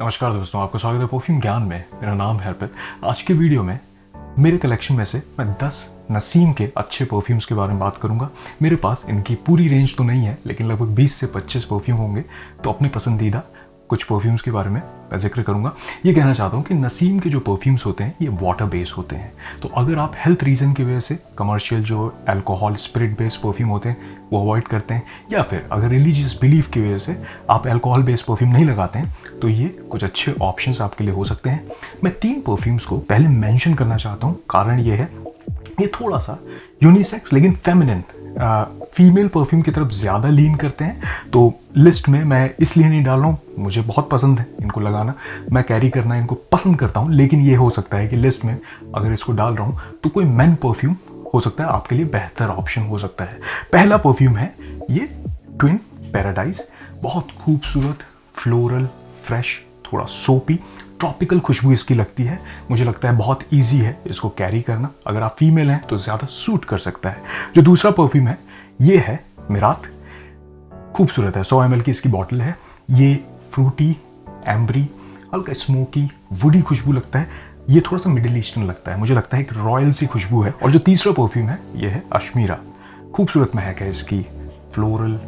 नमस्कार दोस्तों, आपका स्वागत है परफ्यूम ज्ञान में। मेरा नाम है अर्पित। आज के वीडियो में मेरे कलेक्शन में से मैं 10 नसीम के अच्छे परफ्यूम्स के बारे में बात करूंगा। मेरे पास इनकी पूरी रेंज तो नहीं है, लेकिन लगभग 20 से 25 परफ्यूम होंगे। तो अपने पसंदीदा कुछ परफ्यूम्स के बारे में मैं जिक्र करूंगा। ये कहना चाहता हूँ कि नसीम के जो परफ्यूम्स होते हैं ये वाटर बेस्ड होते हैं। तो अगर आप हेल्थ रीज़न की वजह से कमर्शियल जो अल्कोहल स्पिरिट बेस्ड परफ्यूम होते हैं वो अवॉइड करते हैं, या फिर अगर रिलीजियस बिलीफ की वजह से आप अल्कोहल बेस्ड परफ्यूम नहीं लगाते हैं, तो ये कुछ अच्छे ऑप्शंस आपके लिए हो सकते हैं। मैं 3 परफ्यूम्स को पहले मेंशन करना चाहता हूँ। कारण ये है, ये थोड़ा सा यूनिसेक्स लेकिन फेमिनिन फीमेल परफ्यूम की तरफ ज़्यादा लीन करते हैं। तो लिस्ट में मैं इसलिए नहीं डाल रहा हूँ, मुझे बहुत पसंद है इनको लगाना, मैं कैरी करना इनको पसंद करता हूँ, लेकिन ये हो सकता है कि लिस्ट में अगर इसको डाल रहा हूँ तो कोई मेन परफ्यूम हो सकता है आपके लिए बेहतर ऑप्शन हो सकता है। पहला परफ्यूम है ये ट्विन पैराडाइज। बहुत खूबसूरत फ्लोरल, फ्रेश, थोड़ा सोपी, ट्रॉपिकल खुशबू इसकी लगती है। मुझे लगता है बहुत इजी है इसको कैरी करना। अगर आप फीमेल हैं तो ज़्यादा सूट कर सकता है। जो दूसरा परफ्यूम है ये है मिरात। खूबसूरत है, 100 ml की इसकी बॉटल है। ये फ्रूटी, एम्बरी, हल्का स्मोकी, वुडी खुशबू लगता है। ये थोड़ा सा मिडिल ईस्टर्न लगता है, मुझे लगता है एक रॉयल सी खुशबू है। और जो तीसरा परफ्यूम है ये है अश्मीरा। खूबसूरत महक है इसकी, फ्लोरल,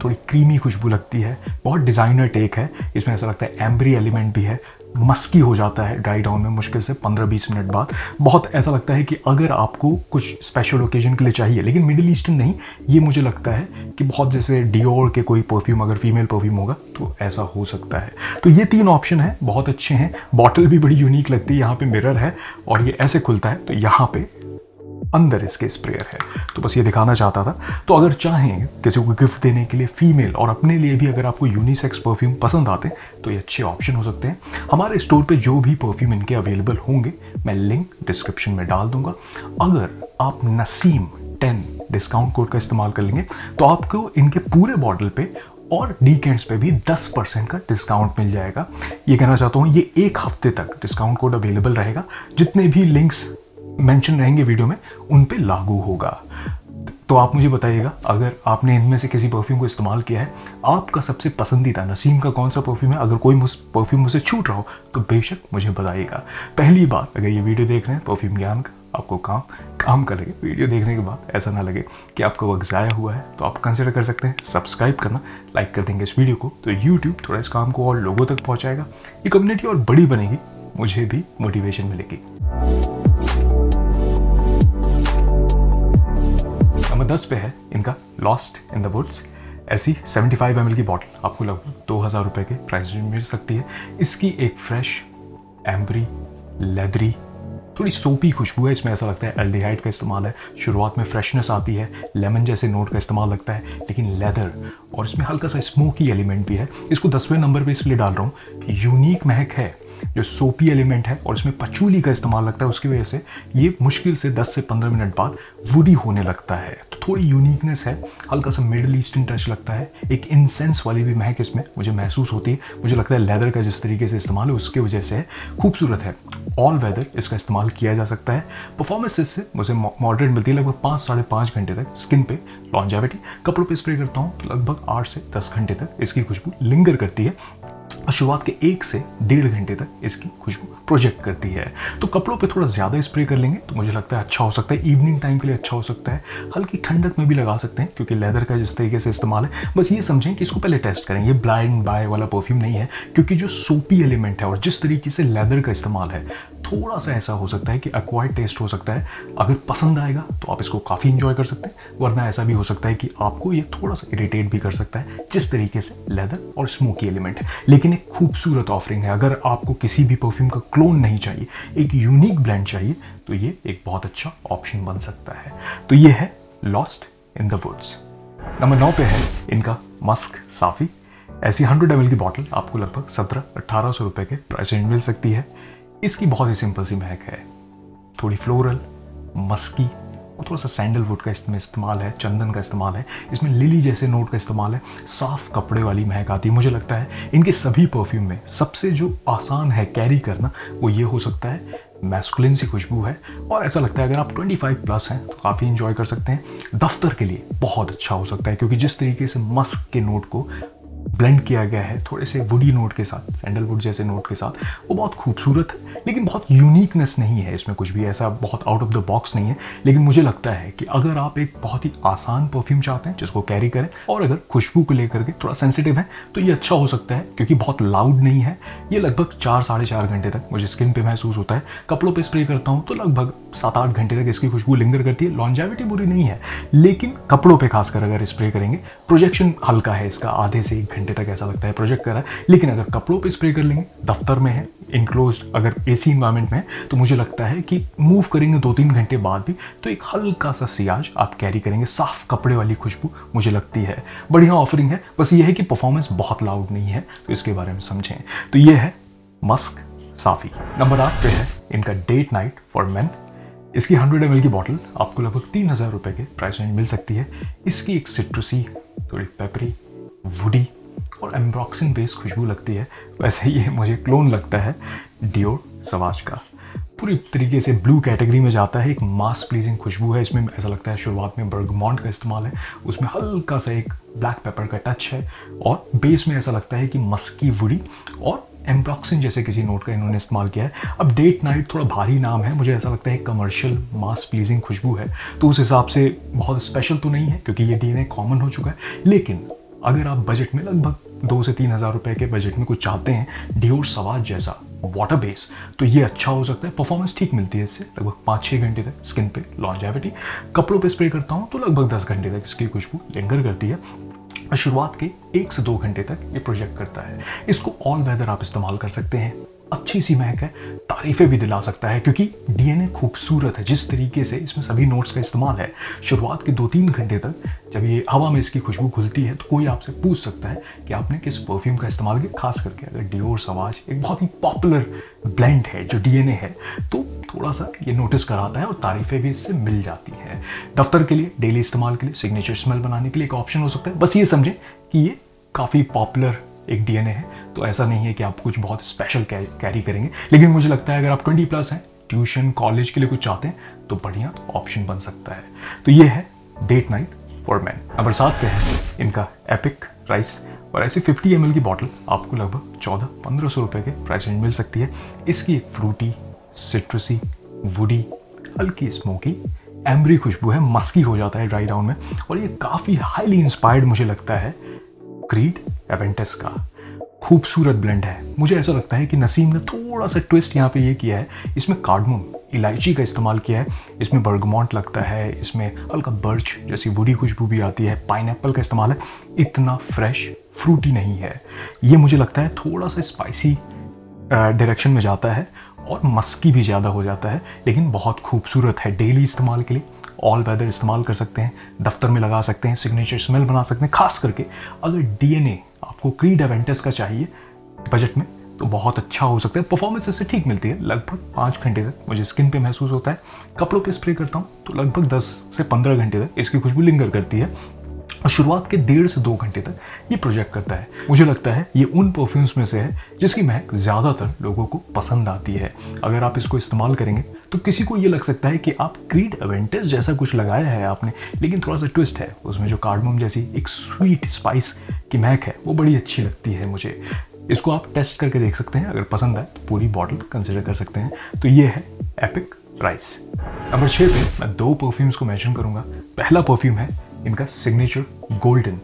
थोड़ी क्रीमी खुशबू लगती है, बहुत डिज़ाइनर टेक है इसमें। ऐसा लगता है एम्बरी एलिमेंट भी है, मस्की हो जाता है ड्राई डाउन में मुश्किल से 15-20 मिनट बाद। बहुत ऐसा लगता है कि अगर आपको कुछ स्पेशल ओकेजन के लिए चाहिए, लेकिन मिडिल ईस्टर्न नहीं, ये मुझे लगता है कि बहुत जैसे डियोर के कोई परफ्यूम अगर फीमेल परफ्यूम होगा तो ऐसा हो सकता है। तो ये 3 ऑप्शन हैं, बहुत अच्छे हैं। बॉटल भी बड़ी यूनिक लगती है, यहाँ पे मिरर है और ये ऐसे खुलता है, तो यहाँ पे अंदर इसके स्प्रेयर है। तो बस ये दिखाना चाहता था। तो अगर चाहें किसी को गिफ्ट देने के लिए फीमेल और अपने लिए भी अगर आपको यूनिसेक्स परफ्यूम पसंद आते हैं तो ये अच्छे ऑप्शन हो सकते हैं। हमारे स्टोर पे जो भी परफ्यूम इनके अवेलेबल होंगे मैं लिंक डिस्क्रिप्शन में डाल दूंगा। अगर आप नसीम 10 डिस्काउंट कोड का इस्तेमाल कर लेंगे तो आपको इनके पूरे बॉटल पे और डीकेंड्स पे भी 10% का डिस्काउंट मिल जाएगा। ये कहना चाहता हूँ ये 1 हफ्ते तक डिस्काउंट कोड अवेलेबल रहेगा। जितने भी लिंक्स मेंशन रहेंगे वीडियो में उन पे लागू होगा। तो आप मुझे बताइएगा, अगर आपने इनमें से किसी परफ्यूम को इस्तेमाल किया है, आपका सबसे पसंदीदा नसीम का कौन सा परफ्यूम है। अगर कोई परफ्यूम मुझसे छूट रहा हो तो बेशक मुझे बताइएगा। पहली बार अगर ये वीडियो देख रहे हैं परफ्यूम ज्ञान का, आपको काम कर लगे, वीडियो देखने के बाद ऐसा ना लगे कि आपका वक्त ज़ाया हुआ है, तो आप कंसिडर कर सकते हैं सब्सक्राइब करना। लाइक कर देंगे इस वीडियो को तो यूट्यूब थोड़ा इस काम को और लोगों तक पहुँचाएगा। ये कम्युनिटी और बड़ी बनेगी, मुझे भी मोटिवेशन मिलेगी। नंबर 10 पे है इनका लॉस्ट इन द वुड्स। ऐसी 75 ml की बॉटल आपको लगभग 2000 रुपये के प्राइस रेंज मिल सकती है। इसकी एक फ्रेश, एम्बरी, लेदरी, थोड़ी सोपी खुशबू है। इसमें ऐसा लगता है एल्डिहाइड का इस्तेमाल है। शुरुआत में फ्रेशनेस आती है, लेमन जैसे नोट का इस्तेमाल लगता है, लेकिन लेदर और इसमें हल्का सा स्मोकी एलिमेंट भी है। इसको 10वें नंबर पे इसलिए डाल रहा हूँ, यूनिक महक है, जो सोपी एलिमेंट है और इसमें पचूली का इस्तेमाल लगता है। उसकी वजह से ये मुश्किल से 10 से 15 मिनट बाद वुडी होने लगता है। तो थोड़ी यूनिकनेस है, हल्का सा मिडिल ईस्टर्न टच लगता है। एक इंसेंस वाली भी महक इसमें मुझे महसूस होती है। मुझे लगता है लेदर का जिस तरीके से इस्तेमाल है उसकी वजह से खूबसूरत है। ऑल वेदर इसका इस्तेमाल किया जा सकता है। परफॉर्मेंस इससे मुझे मॉडरेट मिलती है, लगभग 5-5.5 घंटे तक स्किन पे लॉन्जेविटी। कपड़ों पे स्प्रे करता हूँ तो लगभग 8 से 10 घंटे तक इसकी खुशबू लिंगर करती है और शुरुआत के 1 से 1.5 घंटे तक इसकी खुशबू प्रोजेक्ट करती है। तो कपड़ों पे थोड़ा ज़्यादा स्प्रे कर लेंगे तो मुझे लगता है अच्छा हो सकता है। इवनिंग टाइम के लिए अच्छा हो सकता है। हल्की ठंडक में भी लगा सकते हैं क्योंकि लेदर का जिस तरीके से इस्तेमाल है। बस ये समझें कि इसको पहले टेस्ट करें। ये ब्लाइंड बाय वाला परफ्यूम नहीं है, क्योंकि जो सोपी एलिमेंट है और जिस तरीके से लेदर का इस्तेमाल है, थोड़ा सा ऐसा हो सकता है कि एक्वायर्ड टेस्ट हो सकता है। अगर पसंद आएगा तो आप इसको काफ़ी इंजॉय कर सकते हैं, वरना ऐसा भी हो सकता है कि आपको ये थोड़ा सा इरिटेट भी कर सकता है, जिस तरीके से लेदर और स्मोकी एलिमेंट है। लेकिन एक खूबसूरत ऑफरिंग है। अगर आपको किसी भी परफ्यूम का क्लोन नहीं चाहिए, एक यूनिक ब्रांड चाहिए, तो ये एक बहुत अच्छा ऑप्शन बन सकता है। तो ये है lost in the woods. Number 9 पे है इनका मस्क साफी। ऐसी 100 ml की बॉटल आपको लगभग 1700-1800 रुपये के प्राइस रेंज मिल सकती है। इसकी बहुत ही सिंपल सी महक है, थोड़ी फ्लोरल, मस्की और थोड़ा सा सैंडलवुड का इसमें इस्तेमाल है, चंदन का इस्तेमाल है, इसमें लिली जैसे नोट का इस्तेमाल है। साफ कपड़े वाली महक आती है। मुझे लगता है इनके सभी परफ्यूम में सबसे जो आसान है कैरी करना वो ये हो सकता है। मैस्कुलिन सी खुशबू है और ऐसा लगता है अगर आप 25+ हैं तो काफ़ी इंजॉय कर सकते हैं। दफ्तर के लिए बहुत अच्छा हो सकता है, क्योंकि जिस तरीके से मस्क के नोट को ब्लेंड किया गया है थोड़े से वुडी नोट के साथ, सैंडलवुड जैसे नोट के साथ, वो बहुत खूबसूरत है, लेकिन बहुत यूनिकनेस नहीं है इसमें, कुछ भी ऐसा बहुत आउट ऑफ द बॉक्स नहीं है। लेकिन मुझे लगता है कि अगर आप एक बहुत ही आसान परफ्यूम चाहते हैं जिसको कैरी करें, और अगर खुशबू को लेकर के थोड़ा सेंसिटिव है, तो ये अच्छा हो सकता है, क्योंकि बहुत लाउड नहीं है। ये लगभग 4-4.5 घंटे तक मुझे स्किन पे महसूस होता है। कपड़ों पे स्प्रे करता हूँ तो लगभग 7-8 घंटे तक इसकी खुशबू लिंगर करती है। लॉन्जेविटी बुरी नहीं है, लेकिन कपड़ों पे खासकर अगर स्प्रे करेंगे, प्रोजेक्शन हल्का है इसका, आधे से 1 घंटे तक ऐसा लगता है प्रोजेक्ट कर रहा है। लेकिन अगर कपड़ों पे स्प्रे कर लेंगे, दफ्तर में है, इनक्लोज्ड अगर एसी इन्वायरमेंट में है, तो मुझे लगता है कि मूव करेंगे 2-3 घंटे बाद भी तो एक हल्का सा सियाज आप कैरी करेंगे, साफ कपड़े वाली खुशबू मुझे लगती है। बढ़िया ऑफरिंग है, बस ये है कि परफॉर्मेंस बहुत लाउड नहीं है, तो इसके बारे में समझें। तो ये है मस्क साफी। नंबर 8 पे है इनका डेट नाइट फॉर मेन। इसकी 100 ml की बॉटल आपको लगभग 3000 रुपए के प्राइस रेंज मिल सकती है। इसकी एक सिट्रसी, थोड़ी पेपरी, वुडी और एम्ब्रॉक्सिन बेस्ड खुशबू लगती है। वैसे ये मुझे क्लोन लगता है डियोर सवाज का, पूरी तरीके से ब्लू कैटेगरी में जाता है। एक मास प्लीजिंग खुशबू है इसमें, ऐसा लगता है शुरुआत में बर्गमॉन्ट का इस्तेमाल है, उसमें हल्का सा एक ब्लैक पेपर का टच है, और बेस में ऐसा लगता है कि मस्की वुडी और एम्ब्रॉक्सिन जैसे किसी नोट का इन्होंने इस्तेमाल किया है। अब डेट नाइट थोड़ा भारी नाम है, मुझे ऐसा लगता है कमर्शियल मास प्लीजिंग खुशबू है, तो उस हिसाब से बहुत स्पेशल तो नहीं है, क्योंकि ये डीएनए कॉमन हो चुका है। लेकिन अगर आप बजट में लगभग 2 से 3 हज़ार रुपए के बजट में कुछ चाहते हैं डियोर सवाज जैसा वाटर बेस, तो ये अच्छा हो सकता है। परफॉर्मेंस ठीक मिलती है इससे, लगभग 5-6 घंटे तक स्किन पे लॉन्जेविटी। कपड़ों पे स्प्रे करता हूँ तो लगभग 10 घंटे तक इसकी खुशबू लिंगर करती है, और शुरुआत के 1 से 2 घंटे तक ये प्रोजेक्ट करता है। इसको ऑल वेदर आप इस्तेमाल कर सकते हैं, अच्छी सी महक है, तारीफें भी दिला सकता है, क्योंकि डीएनए खूबसूरत है। जिस तरीके से इसमें सभी नोट्स का इस्तेमाल है, शुरुआत के 2-3 घंटे तक जब ये हवा में इसकी खुशबू घुलती है, तो कोई आपसे पूछ सकता है कि आपने किस परफ्यूम का इस्तेमाल किया। खास करके अगर डियोर सवाज एक बहुत ही पॉपुलर ब्लेंड है जो डीएनए है, तो थोड़ा सा ये नोटिस कराता है, और तारीफें भी इससे मिल जाती हैं। दफ्तर के लिए, डेली इस्तेमाल के लिए, सिग्नेचर स्मेल बनाने के लिए एक ऑप्शन हो सकता है। बस ये समझें कि ये काफ़ी पॉपुलर एक डीएनए है, तो ऐसा नहीं है कि आप कुछ बहुत स्पेशल कैरी करेंगे। लेकिन मुझे लगता है अगर आप 20+ हैं, ट्यूशन कॉलेज के लिए कुछ चाहते हैं, तो बढ़िया ऑप्शन बन सकता है। तो ये है date night for man. Number 7 पे है इनका एपिक राइस, और ऐसी 50 ml की बॉटल आपको लगभग 1400-1500 रुपए के प्राइस रेंज मिल सकती है। इसकी एक फ्रूटी, सिट्रसी, वुडी, हल्की स्मोकी, एम्बरी खुशबू है, मस्की हो जाता है ड्राई डाउन में, और ये काफ़ी हाईली इंस्पायर्ड मुझे लगता है क्रीड एवेंटस का। खूबसूरत ब्लेंड है, मुझे ऐसा लगता है कि नसीम ने थोड़ा सा ट्विस्ट यहाँ पे ये किया है, इसमें कार्डमम, इलायची का इस्तेमाल किया है, इसमें बर्गमॉन्ट लगता है, इसमें हल्का बर्च जैसी वुडी खुशबू भी आती है, पाइनएप्पल का इस्तेमाल है। इतना फ्रेश फ्रूटी नहीं है ये, मुझे लगता है थोड़ा सा स्पाइसी डायरेक्शन में जाता है, और मस्की भी ज़्यादा हो जाता है, लेकिन बहुत खूबसूरत है। डेली इस्तेमाल के लिए, ऑल वेदर इस्तेमाल कर सकते हैं, दफ्तर में लगा सकते हैं, सिग्नेचर स्मेल बना सकते हैं। खास करके अगर डीएनए आपको क्रीड एवेंटस का चाहिए बजट में, तो बहुत अच्छा हो सकता है। परफॉर्मेंस इससे ठीक मिलती है, लगभग 5 घंटे तक मुझे स्किन पे महसूस होता है। कपड़ों पे स्प्रे करता हूँ तो लगभग 10 से 15 घंटे तक इसकी खुशबू लिंगर करती है, और शुरुआत के 1.5 से 2 घंटे तक ये प्रोजेक्ट करता है। मुझे लगता है ये उन परफ्यूम्स में से है जिसकी महक ज़्यादातर लोगों को पसंद आती है। अगर आप इसको इस्तेमाल करेंगे तो किसी को ये लग सकता है कि आप क्रीड एवेंटस जैसा कुछ लगाया है आपने, लेकिन थोड़ा सा ट्विस्ट है उसमें, जो कार्डमम जैसी एक स्वीट स्पाइस की महक है वो बड़ी अच्छी लगती है मुझे। इसको आप टेस्ट करके देख सकते हैं, अगर पसंद आए तो पूरी बॉटल कंसिडर कर सकते हैं। तो ये है एपिक राइस। नंबर 6 पे मैं 2 परफ्यूम्स को मेंशन करूंगा। पहला परफ्यूम है इनका सिग्नेचर गोल्डन।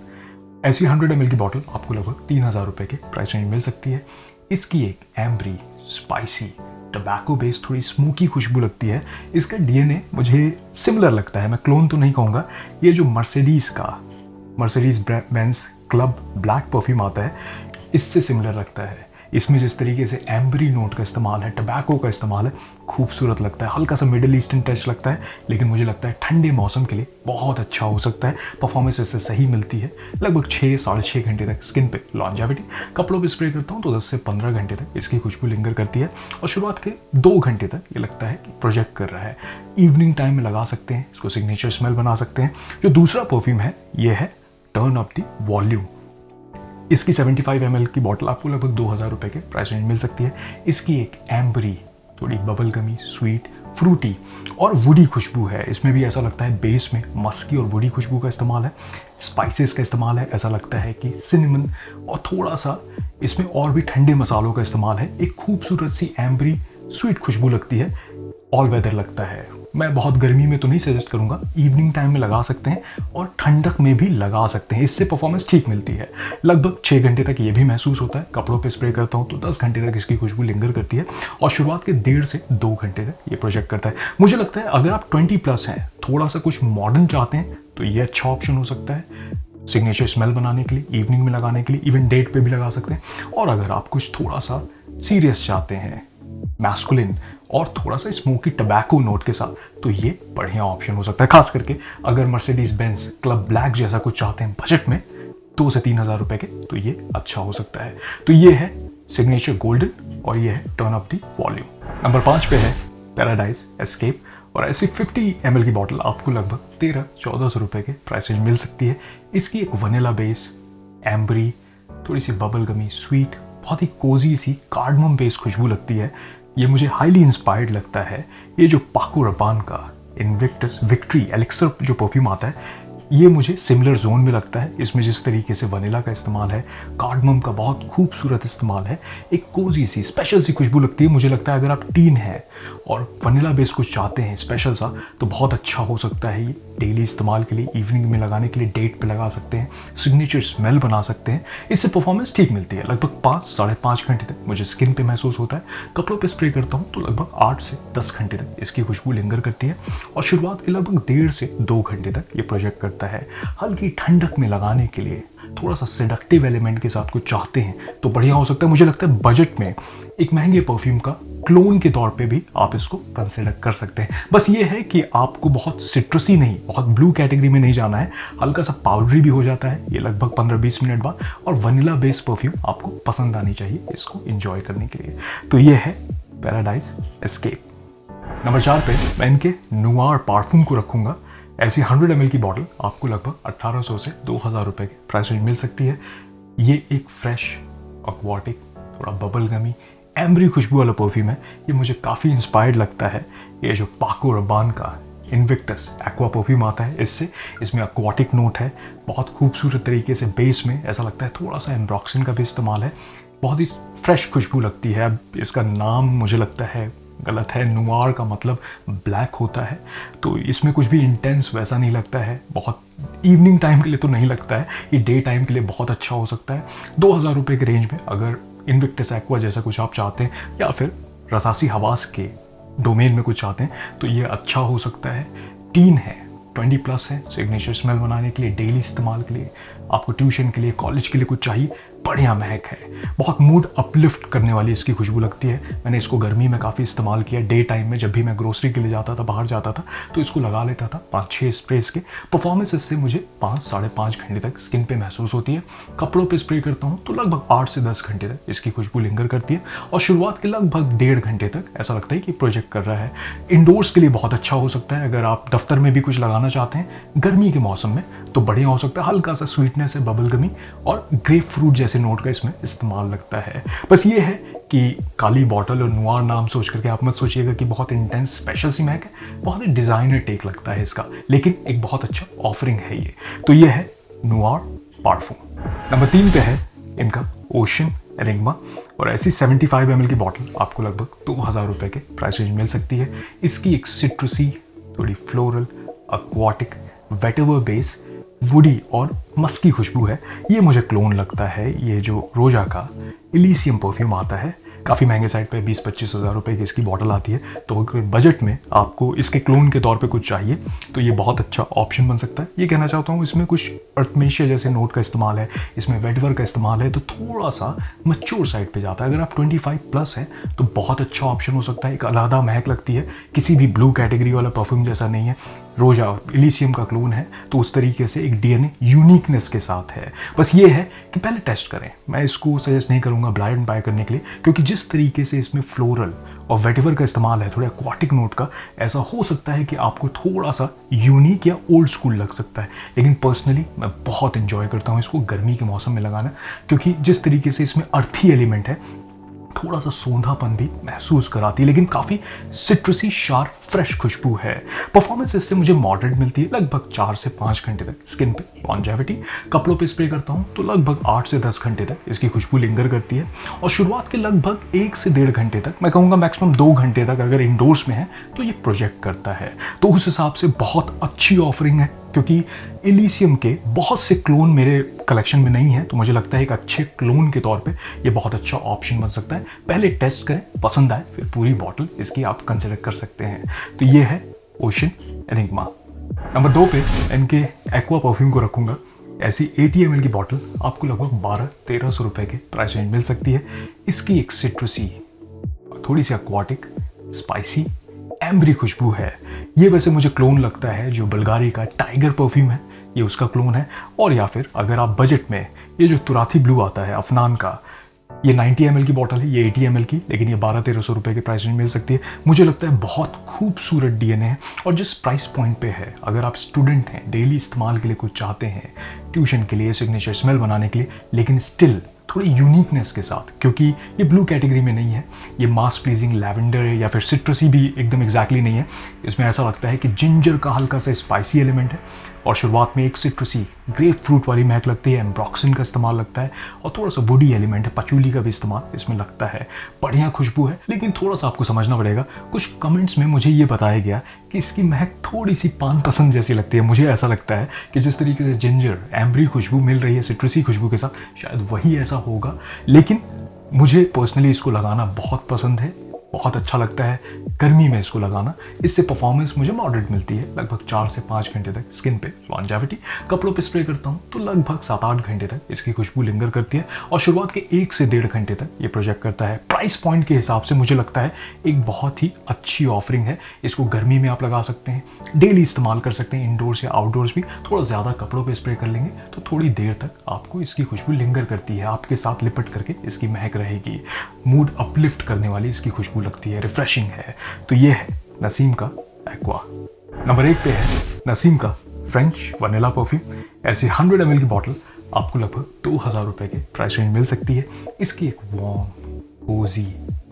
ऐसी 100 ml की बॉटल आपको लगभग 3000 रुपए के प्राइस रेंज मिल सकती है। इसकी एक एम्बरी, स्पाइसी, टबैको बेस्ड थोड़ी स्मोकी खुशबू लगती है। इसका डीएनए मुझे सिमिलर लगता है, मैं क्लोन तो नहीं कहूँगा। ये जो Mercedes Benz club black perfume आता है, इससे सिमिलर लगता है। इसमें जिस तरीके से एम्बरी नोट का इस्तेमाल है, टबैको का इस्तेमाल है, खूबसूरत लगता है, हल्का सा मिडिल ईस्टर्न टच लगता है, लेकिन मुझे लगता है ठंडे मौसम के लिए बहुत अच्छा हो सकता है। परफॉर्मेंस इससे सही मिलती है, लगभग 6-6.5 घंटे तक स्किन पे लॉन्जेविटी। कपड़ों पे स्प्रे करता हूँ तो 10 से 15 घंटे तक इसकी खुशबू लिंगर करती है, और शुरुआत के 2 घंटे तक ये लगता है कि प्रोजेक्ट कर रहा है। इवनिंग टाइम में लगा सकते हैं, इसको सिग्नेचर स्मेल बना सकते हैं। जो दूसरा परफ्यूम है ये है टर्न अप द वॉल्यूम। इसकी 75 ml की बॉटल आपको लगभग 2000 रुपए के प्राइस रेंज मिल सकती है। इसकी एक एम्बरी, थोड़ी बबल गमी, स्वीट, फ्रूटी और वुडी खुशबू है। इसमें भी ऐसा लगता है बेस में मस्की और वुडी खुशबू का इस्तेमाल है, स्पाइसेस का इस्तेमाल है, ऐसा लगता है कि सिनेमन और थोड़ा सा इसमें और भी ठंडे मसालों का इस्तेमाल है। एक खूबसूरत सी एम्बरी स्वीट खुशबू लगती है, ऑल वेदर लगता है। मैं बहुत गर्मी में तो नहीं सजेस्ट करूंगा, इवनिंग टाइम में लगा सकते हैं और ठंडक में भी लगा सकते हैं, इससे परफॉर्मेंस ठीक मिलती है। लगभग 6 घंटे तक ये भी महसूस होता है। कपड़ों पे स्प्रे करता हूँ तो 10 घंटे तक इसकी खुशबू लिंगर करती है और शुरुआत के 1.5 से 2 घंटे तक ये प्रोजेक्ट करता है। मुझे लगता है अगर आप 20+ हैं, थोड़ा सा कुछ मॉडर्न चाहते हैं तो ये अच्छा ऑप्शन हो सकता है सिग्नेचर स्मेल बनाने के लिए, इवनिंग में लगाने के लिए, इवन डेट पे भी लगा सकते हैं। और अगर आप कुछ थोड़ा सा सीरियस चाहते हैं, मैस्कुलिन और थोड़ा सा स्मोकी टबैको नोट के साथ, तो ये बढ़िया ऑप्शन हो सकता है। खास करके अगर मर्सिडीज बेंज क्लब ब्लैक जैसा कुछ चाहते हैं बजट में 2 से 3 हज़ार रुपए के, तो ये अच्छा हो सकता है। तो ये है सिग्नेचर गोल्डन और ये है turn up the volume. Number 5 पे है पैराडाइज एस्केप और ऐसी 50 ml की बॉटल आपको लगभग 1300-1400 रुपए के प्राइस रेंज मिल सकती है। इसकी एक वनीला बेस, एम्बरी, थोड़ी सी बबल गमी, स्वीट, बहुत ही कोजी सी कार्डमम बेस खुशबू लगती है। ये मुझे हाईली इंस्पायर्ड लगता है। ये जो पाको रबान का इन्विक्टस विक्ट्री एलिक्सर जो परफ्यूम आता है, ये मुझे सिमिलर जोन में लगता है। इसमें जिस तरीके से वनीला का इस्तेमाल है, कार्डमम का बहुत खूबसूरत इस्तेमाल है, एक कोजी सी स्पेशल सी खुशबू लगती है। मुझे लगता है अगर आप टीन हैं और वनीला बेस कुछ चाहते हैं स्पेशल सा, तो बहुत अच्छा हो सकता है ये डेली इस्तेमाल के लिए, इवनिंग में लगाने के लिए, डेट पे लगा सकते हैं, सिग्नेचर स्मेल बना सकते हैं। इससे परफॉर्मेंस ठीक मिलती है। लगभग 5-5.5 घंटे तक मुझे स्किन पे महसूस होता है। कपड़ों पे स्प्रे करता हूँ तो लगभग 8 से 10 घंटे तक इसकी खुशबू लिंगर करती है और शुरुआत के लगभग 1.5 से 2 घंटे तक ये प्रोजेक्ट करता है। हल्की ठंडक में लगाने के लिए, थोड़ा सा सेडक्टिव एलिमेंट के साथ कुछ चाहते हैं तो बढ़िया हो सकता है। मुझे लगता है बजट में एक महंगे परफ्यूम का क्लोन के तौर पे भी आप इसको कंसिडर कर सकते हैं। बस ये है कि आपको बहुत सिट्रसी नहीं, बहुत ब्लू कैटेगरी में नहीं जाना है, हल्का सा पाउडरी भी हो जाता है ये लगभग 15-20 मिनट बाद, और वनीला बेस्ड परफ्यूम आपको पसंद आनी चाहिए इसको एंजॉय करने के लिए। तो ये है पैराडाइज एस्केप। नंबर 4 पे मैं इनके नुआर पार्फूम को रखूंगा। ऐसी 100 ml की बॉटल आपको लगभग 1800 से 2000 रुपए के प्राइस रेंज मिल सकती है। ये एक फ्रेश, एक्वाटिक, थोड़ा बबल गमी, एम्बरी खुशबू वाला परफ्यूम है। ये मुझे काफ़ी इंस्पायर्ड लगता है। ये जो पाको रबान का इन्विक्टस एक्वा परफ्यूम आता है, इसमें एक्वाटिक नोट है, बहुत खूबसूरत तरीके से बेस में ऐसा लगता है थोड़ा सा एम्ब्रॉक्सिन का भी इस्तेमाल है। बहुत ही फ्रेश खुशबू लगती है। अब इसका नाम मुझे लगता है गलत है, नुआर का मतलब ब्लैक होता है, तो इसमें कुछ भी इंटेंस वैसा नहीं लगता है। बहुत इवनिंग टाइम के लिए तो नहीं लगता है, ये डे टाइम के लिए बहुत अच्छा हो सकता है। 2000 रुपये के रेंज में अगर इन्विक्टस एक्वा जैसा कुछ आप चाहते हैं या फिर रसासी हवास के डोमेन में कुछ चाहते हैं तो ये अच्छा हो सकता है। टीन है, 20+ है, सिग्नेचर स्मेल बनाने के लिए, डेली इस्तेमाल के लिए, आपको ट्यूशन के लिए, कॉलेज के लिए कुछ चाहिए, बढ़िया महक है। बहुत मूड अपलिफ्ट करने वाली इसकी खुशबू लगती है। मैंने इसको गर्मी में काफ़ी इस्तेमाल किया। डे टाइम में जब भी मैं ग्रोसरी के लिए जाता था, बाहर जाता था, तो इसको लगा लेता था 5-6 स्प्रेस के। परफॉर्मेंस इससे मुझे 5-5.5 घंटे तक स्किन पे महसूस होती है। कपड़ों पे स्प्रे करता हूँ तो लगभग 8 से 10 घंटे तक इसकी खुशबू लिंगर करती है और शुरुआत के लगभग 1.5 घंटे तक ऐसा लगता है कि प्रोजेक्ट कर रहा है। इंडोर्स के लिए बहुत अच्छा हो सकता है। अगर आप दफ्तर में भी कुछ लगाना चाहते हैं गर्मी के मौसम में तो बढ़िया हो सकता है। हल्का सा स्वीटनेस है, बबल गमी और ग्रेप फ्रूट जैसे नोट का इसमें इस्तेमाल लगता है। बस ये है कि काली बॉटल और नुआर नाम सोच करके आप मत सोचिएगा कि बहुत इंटेंस स्पेशल सी महक है। बहुत ही डिजाइनर टेक लगता है इसका, लेकिन एक बहुत अच्छा ऑफरिंग है ये। तो ये है नुआर पार्फूम। नंबर 3 पे है इनका ओशन एरिंगमा और ऐसी 75 ml की बॉटल आपको लगभग 2000 रुपए के प्राइस रेंज मिल सकती है। इसकी एक सिट्रसी, थोड़ी फ्लोरल, एक्वाटिक, वेटेवर बेस, वुडी और मस्की खुशबू है। ये मुझे क्लोन लगता है। ये जो रोजा का इलीसियम परफ्यूम आता है, काफ़ी महंगे साइड पे 20-25 हज़ार रुपये की इसकी बॉटल आती है। तो अगर बजट में आपको इसके क्लोन के तौर पे कुछ चाहिए तो ये बहुत अच्छा ऑप्शन बन सकता है। ये कहना चाहता हूँ इसमें कुछ अर्थमेशिया जैसे नोट का इस्तेमाल है, इसमें वेटवर का इस्तेमाल है, तो थोड़ा सा मैच्योर साइड पे जाता है। अगर आप 25+ हैं तो बहुत अच्छा ऑप्शन हो सकता है। एक अलग महक लगती है, किसी भी ब्लू कैटेगरी वाला परफ्यूम जैसा नहीं है। रोजा इलीसियम का क्लोन है तो उस तरीके से एक डीएनए यूनिकनेस के साथ है। बस ये है कि पहले टेस्ट करें। मैं इसको सजेस्ट नहीं करूंगा ब्लाइंड बाय करने के लिए, क्योंकि जिस तरीके से इसमें फ्लोरल और वेटिवर का इस्तेमाल है, थोड़ा एक्वाटिक नोट का, ऐसा हो सकता है कि आपको थोड़ा सा यूनिक या ओल्ड स्कूल लग सकता है। लेकिन पर्सनली मैं बहुत इंजॉय करता हूँ इसको गर्मी के मौसम में लगाना, क्योंकि जिस तरीके से इसमें अर्थी एलिमेंट है, थोड़ा सा सोंधापन भी महसूस कराती है, लेकिन काफ़ी सिट्रसी शार्प फ्रेश खुशबू है। परफॉर्मेंस इससे मुझे मॉडरेट मिलती है, लगभग 4 से 5 घंटे तक स्किन पे लॉन्जेविटी। कपड़ों पे स्प्रे करता हूँ तो लगभग 8 से 10 घंटे तक इसकी खुशबू लिंगर करती है, और शुरुआत के लगभग 1 से 1.5 घंटे तक, मैं कहूँगा मैक्सिमम 2 घंटे तक अगर इंडोर्स में है तो ये प्रोजेक्ट करता है। तो उस हिसाब से बहुत अच्छी ऑफरिंग है, क्योंकि इलीसियम के बहुत से क्लोन मेरे कलेक्शन में नहीं है, तो मुझे लगता है एक अच्छे क्लोन के तौर पे ये बहुत अच्छा ऑप्शन बन सकता है। पहले टेस्ट करें, पसंद आए फिर पूरी बॉटल इसकी आप कंसिडर कर सकते हैं। तो ये है ओशन एनिग्मा। नंबर 2 पे इनके एक्वा परफ्यूम को रखूंगा। ऐसी 80 ml की बॉटल आपको लगभग 1200-1300 रुपए के प्राइस रेंज मिल सकती है। इसकी एक सिट्रसी, थोड़ी सी एक्वाटिक, स्पाइसी, एम्बरी खुशबू है। ये वैसे मुझे क्लोन लगता है जो बल्गारी का टाइगर परफ्यूम है, ये उसका क्लोन है। और या फिर अगर आप बजट में, ये जो तुराथी ब्लू आता है अफनान का, ये 90 ml की बॉटल है, ये 80 ml की, लेकिन ये 1200-1300 रुपए के प्राइस रेंज मिल सकती है। मुझे लगता है बहुत खूबसूरत डीएनए है, और जिस प्राइस पॉइंट पे है, अगर आप स्टूडेंट हैं, डेली इस्तेमाल के लिए कुछ चाहते हैं, ट्यूशन के लिए, सिग्नेचर स्मेल बनाने के लिए, लेकिन स्टिल थोड़ी यूनिकनेस के साथ, क्योंकि ये ब्लू कैटेगरी में नहीं है, ये मास प्लीजिंग लैवेंडर है या फिर सिट्रसी भी एकदम एग्जैक्टली नहीं है। इसमें ऐसा लगता है कि जिंजर का हल्का सा स्पाइसी एलिमेंट है, और शुरुआत में एक सिट्रसी ग्रेप फ्रूट वाली महक लगती है, एम्ब्रॉक्सिन का इस्तेमाल लगता है, और थोड़ा सा वुडी एलिमेंट है, पचूली का भी इस्तेमाल इसमें लगता है। बढ़िया खुशबू है, लेकिन थोड़ा सा आपको समझना पड़ेगा। कुछ कमेंट्स में मुझे ये बताया गया कि इसकी महक थोड़ी सी पान पसंद जैसी लगती है। मुझे ऐसा लगता है कि जिस तरीके से जिंजर एम्बरी खुशबू मिल रही है सिट्रसी खुशबू के साथ, शायद वही ऐसा होगा। लेकिन मुझे पर्सनली इसको लगाना बहुत पसंद है, बहुत अच्छा लगता है गर्मी में इसको लगाना। इससे परफॉर्मेंस मुझे मॉडरेट मिलती है, लगभग 4 से 5 घंटे तक स्किन पे लॉन्जेविटी। कपड़ों पे स्प्रे करता हूँ तो लगभग 7-8 घंटे तक इसकी खुशबू लिंगर करती है, और शुरुआत के 1 से 1.5 घंटे तक ये प्रोजेक्ट करता है। प्राइस पॉइंट के हिसाब से मुझे लगता है एक बहुत ही अच्छी ऑफरिंग है। इसको गर्मी में आप लगा सकते हैं, डेली इस्तेमाल कर सकते हैं, इंडोर्स या आउटडोर्स भी। थोड़ा ज़्यादा कपड़ों पर स्प्रे कर लेंगे तो थोड़ी देर तक आपको इसकी खुशबू लिंगर करती है, आपके साथ लिपट करके इसकी महक रहेगी। मूड अपलिफ्ट करने वाली इसकी खुशबू लगती है, रिफ्रेशिंग है। तो ये है नसीम का एक्वा। नंबर 1 पे है नसीम का फ्रेंच वनीला परफ्यूम। ऐसी 100 ml की बॉटल आपको लगभग 2000 रुपए के प्राइस रेंज मिल सकती है। इसकी एक warm, cosy,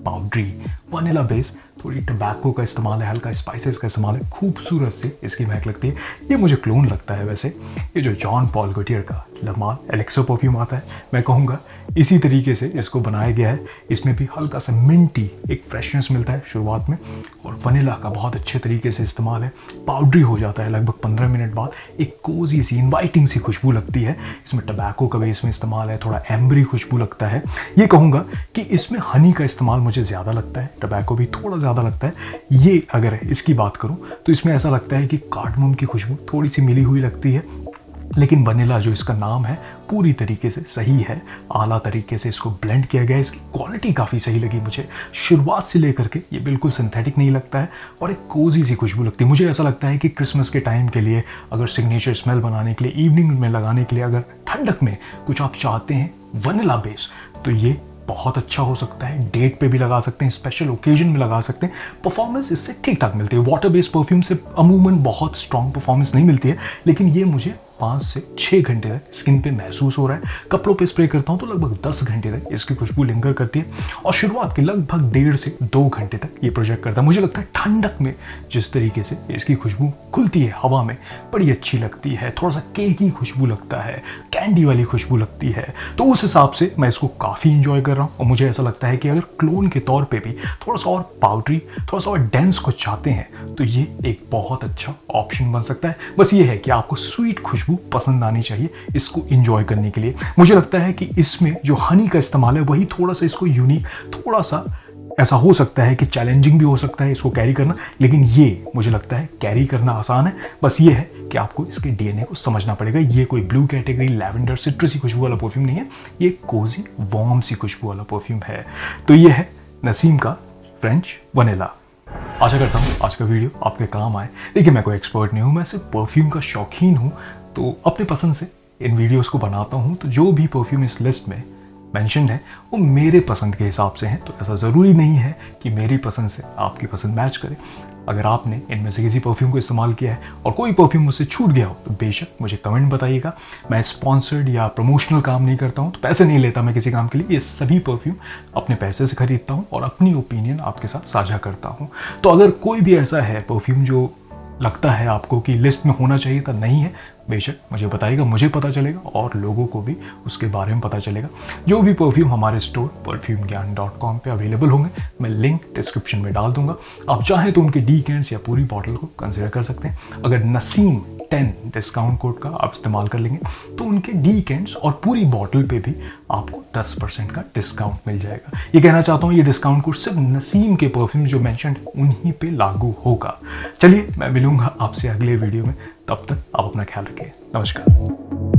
powdery, vanilla base, थोड़ी टबैको का इस्तेमाल है, हल्का स्पाइसेस का इस्तेमाल है, खूबसूरत से इसकी महक लगती है। ये मुझे क्लोन लगता है वैसे, ये जो जॉन पॉल गोटियर का लमाल एलेक्सो परफ्यूम आता है, मैं कहूँगा इसी तरीके से इसको बनाया गया है। इसमें भी हल्का सा मिंटी एक फ्रेशनेस मिलता है शुरुआत में, और वनीला का बहुत अच्छे तरीके से इस्तेमाल है। पाउडरी हो जाता है लगभग 15 मिनट बाद, एक कोजी सी इन्वाइटिंग सी खुशबू लगती है। इसमें टबैको का भी इसमें इस्तेमाल है, थोड़ा एम्बरी खुशबू लगता है। ये कहूँगा कि इसमें हनी का इस्तेमाल मुझे ज़्यादा लगता है, टबैको भी थोड़ा ज़्यादा लगता है। ये अगर इसकी बात करूँ तो इसमें ऐसा लगता है कि कार्डमम की खुशबू थोड़ी सी मिली हुई लगती है, लेकिन वनीला जो इसका नाम है पूरी तरीके से सही है। आला तरीके से इसको ब्लेंड किया गया है, इसकी क्वालिटी काफ़ी सही लगी मुझे। शुरुआत से लेकर के ये बिल्कुल सिंथेटिक नहीं लगता है, और एक कोजी सी खुशबू लगती है। मुझे ऐसा लगता है कि क्रिसमस के टाइम के लिए, अगर सिग्नेचर स्मेल बनाने के लिए, इवनिंग में लगाने के लिए, अगर ठंडक में कुछ आप चाहते हैं वनीला बेस, तो ये बहुत अच्छा हो सकता है। डेट पे भी लगा सकते हैं, स्पेशल ओकेजन में लगा सकते हैं। परफॉर्मेंस इससे ठीक ठाक मिलती है। वाटर बेस्ड परफ्यूम से अमूमन बहुत स्ट्रॉन्ग परफॉर्मेंस नहीं मिलती है, लेकिन ये मुझे 5 से 6 घंटे तक स्किन पे महसूस हो रहा है। कपड़ों पे स्प्रे करता हूँ तो लगभग 10 घंटे तक इसकी खुशबू लिंगर करती है, और शुरुआत के लगभग 1.5 से 2 घंटे तक ये प्रोजेक्ट करता है। मुझे लगता है ठंडक में जिस तरीके से इसकी खुशबू खुलती है हवा में, बड़ी अच्छी लगती है। थोड़ा सा केकी खुशबू लगता है, कैंडी वाली खुशबू लगती है। तो उस हिसाब से मैं इसको काफ़ी इंजॉय कर रहा हूँ, और मुझे ऐसा लगता है कि अगर क्लोन के तौर पर भी थोड़ा सा और पाउडरी, थोड़ा सा और डेंस कुछ चाहते हैं, तो ये एक बहुत अच्छा ऑप्शन बन सकता है। बस ये है कि आपको स्वीट खुशबू पसंद आनी चाहिए इसको एंजॉय करने के लिए। मुझे लगता है कि इसमें जो हनी का इस्तेमाल है वही थोड़ा सा इसको यूनिक, थोड़ा सा ऐसा हो सकता है कि चैलेंजिंग भी हो सकता है इसको कैरी करना, लेकिन ये मुझे लगता है कैरी करना आसान है। बस ये है कि आपको इसके डीएनए को समझना पड़ेगा। ये कोई ब्लू कैटेगरी लैवेंडर सिट्रसी खुशबू वाला परफ्यूम नहीं है, ये कोजी वार्म सी खुशबू वाला परफ्यूम है। तो ये है नसीम का फ्रेंच वनीला। आशा करता हूँ आज का वीडियो आपके काम आए। देखिए, मैं कोई एक्सपर्ट नहीं हूँ, मैं सिर्फ परफ्यूम का शौकीन हूँ, तो अपने पसंद से इन वीडियोस को बनाता हूँ। तो जो भी परफ्यूम इस लिस्ट में मेंशन है वो मेरे पसंद के हिसाब से हैं, तो ऐसा ज़रूरी नहीं है कि मेरी पसंद से आपकी पसंद मैच करे। अगर आपने इनमें से किसी परफ्यूम को इस्तेमाल किया है और कोई परफ्यूम मुझसे छूट गया हो तो बेशक मुझे कमेंट बताइएगा। मैं स्पॉन्सर्ड या प्रमोशनल काम नहीं करता हूँ, तो पैसे नहीं लेता मैं किसी काम के लिए। ये सभी परफ्यूम अपने पैसे से खरीदता हूँ और अपनी ओपिनियन आपके साथ साझा करता हूँ। तो अगर कोई भी ऐसा है परफ्यूम जो लगता है आपको कि लिस्ट में होना चाहिए था, नहीं है, बेशक मुझे बताइएगा, मुझे पता चलेगा और लोगों को भी उसके बारे में पता चलेगा। जो भी परफ्यूम हमारे स्टोर perfumegyan.com पे अवेलेबल होंगे, मैं लिंक डिस्क्रिप्शन में डाल दूंगा। आप चाहें तो उनके डीकेंट्स या पूरी बॉटल को कंसिडर कर सकते हैं। अगर नसीम 10 डिस्काउंट कोड का आप इस्तेमाल कर लेंगे तो उनके डीकेंट्स और पूरी बॉटल पे भी आपको 10% का डिस्काउंट मिल जाएगा। ये कहना चाहता हूँ, ये डिस्काउंट कोड सिर्फ नसीम के परफ्यूम जो मेंशन उन्हीं पे लागू होगा। चलिए मैं मिलूंगा आपसे अगले वीडियो में, तब तक आप अपना ख्याल रखिए। नमस्कार।